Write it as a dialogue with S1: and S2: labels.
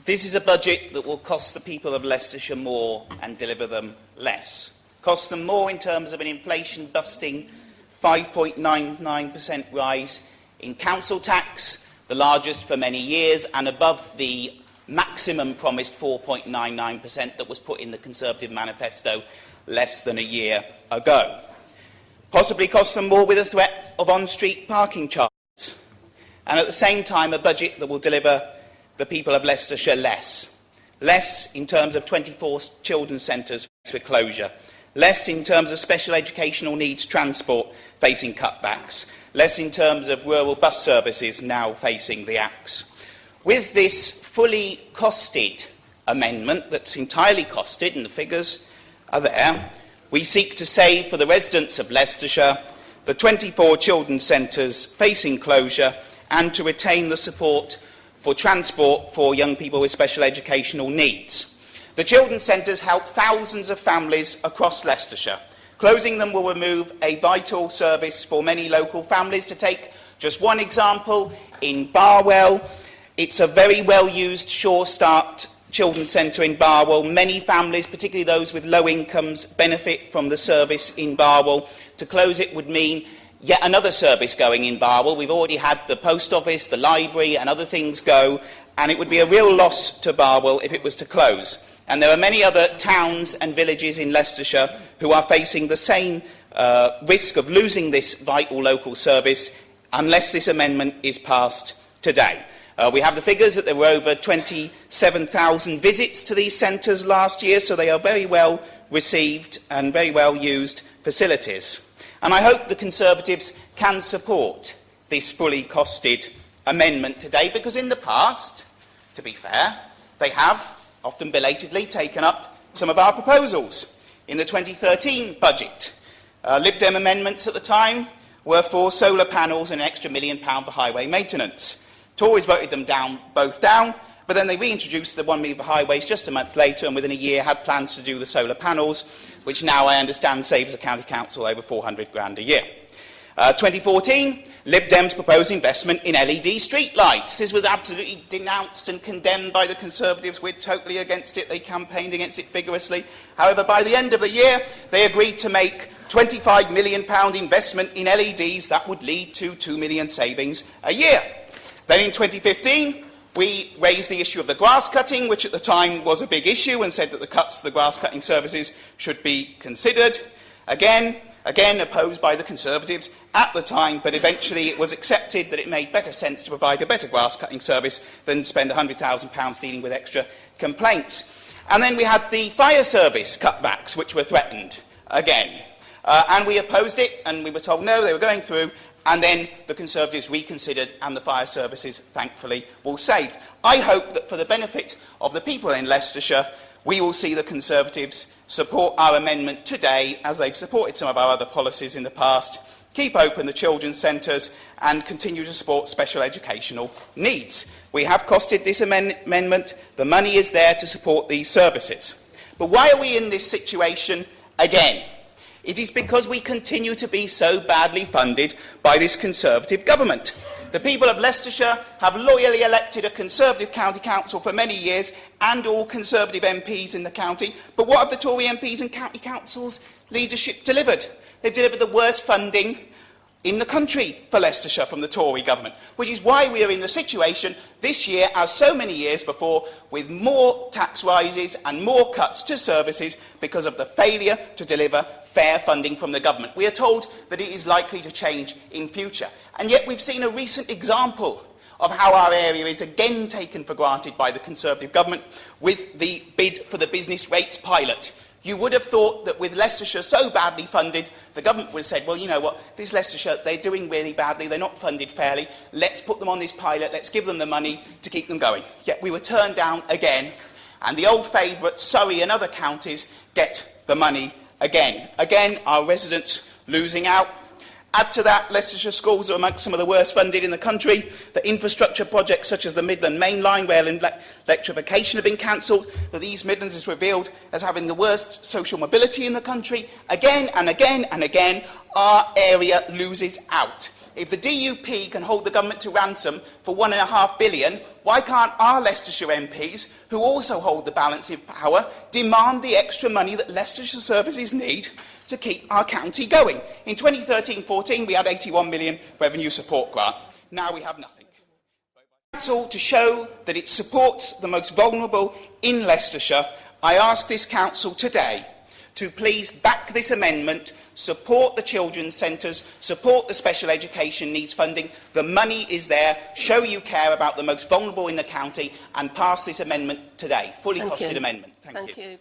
S1: This is a budget that will cost the people of Leicestershire more and deliver them less. Cost them more in terms of an inflation-busting 5.99% rise in council tax, the largest for many years, and above the maximum promised 4.99% that was put in the Conservative manifesto less than a year ago. Possibly cost them more with a threat of on-street parking charges, and at the same time a budget that will deliver the people of Leicestershire less. Less in terms of 24 children's centres faced with closure. Less in terms of special educational needs transport facing cutbacks. Less in terms of rural bus services now facing the axe. With this fully costed amendment, that's entirely costed, and the figures are there, we seek to save for the residents of Leicestershire the 24 children's centres facing closure and to retain the support for transport for young people with special educational needs. The children's centres help thousands of families across Leicestershire. Closing them will remove a vital service for many local families. To take just one example, in Barwell, it's a very well-used Sure Start Children's Centre in Barwell. Many families, particularly those with low incomes, benefit from the service in Barwell. To close it would mean yet another service going in Barwell. We've already had the post office, the library and other things go, and it would be a real loss to Barwell if it was to close. And there are many other towns and villages in Leicestershire who are facing the same risk of losing this vital local service unless this amendment is passed today. We have the figures that there were over 27,000 visits to these centres last year, so they are very well received and very well used facilities. And I hope the Conservatives can support this fully costed amendment today, because in the past, to be fair, they have, often belatedly, taken up some of our proposals. In the 2013 budget, Lib Dem amendments at the time were for solar panels and an extra £1 million for highway maintenance. Tories voted them both down, but then they reintroduced the £1 million for highways just a month later, and within a year had plans to do the solar panels, which now I understand saves the County Council over £400,000 a year. 2014, Lib Dems proposed investment in LED street lights. This was absolutely denounced and condemned by the Conservatives. We're totally against it. They campaigned against it vigorously. However, by the end of the year, they agreed to make £25 million investment in LEDs. That would lead to £2 million savings a year. Then in 2015, we raised the issue of the grass cutting, which at the time was a big issue, and said that the cuts to the grass cutting services should be considered. Again opposed by the Conservatives at the time, but eventually it was accepted that it made better sense to provide a better grass cutting service than spend £100,000 dealing with extra complaints. And then we had the fire service cutbacks, which were threatened again. And we opposed it, and we were told no, they were going through, and then the Conservatives reconsidered, and the fire services, thankfully, were saved. I hope that for the benefit of the people in Leicestershire, we will see the Conservatives support our amendment today, as they've supported some of our other policies in the past, keep open the children's centres and continue to support special educational needs. We have costed this amendment. The money is there to support these services. But why are we in this situation again? It is because we continue to be so badly funded by this Conservative government. The people of Leicestershire have loyally elected a Conservative county council for many years and all Conservative MPs in the county. But what have the Tory MPs and county councils' leadership delivered? They've delivered the worst funding in the country for Leicestershire from the Tory government, which is why we are in the situation this year, as so many years before, with more tax rises and more cuts to services because of the failure to deliver fair funding from the government. We are told that it is likely to change in future, and yet we've seen a recent example of how our area is again taken for granted by the Conservative government with the bid for the business rates pilot. You would have thought that with Leicestershire so badly funded, the government would have said, well, you know what, this Leicestershire, they're doing really badly, they're not funded fairly, let's put them on this pilot, let's give them the money to keep them going. Yet we were turned down again, and the old favourites, Surrey and other counties, get the money again. Again, our residents losing out. Add to that, Leicestershire schools are amongst some of the worst funded in the country. The infrastructure projects such as the Midland Main Line, rail and electrification have been cancelled. The East Midlands is revealed as having the worst social mobility in the country. Again and again and again, our area loses out. If the DUP can hold the government to ransom for £1.5 billion, why can't our Leicestershire MPs, who also hold the balance of power, demand the extra money that Leicestershire services need to keep our county going? In 2013-14, we had £81 million revenue support grant. Now we have nothing. Council, to show that it supports the most vulnerable in Leicestershire, I ask this council today to please back this amendment, support the children's centres, support the special education needs funding. The money is there. Show you care about the most vulnerable in the county and pass this amendment today. Fully costed amendment. Thank you.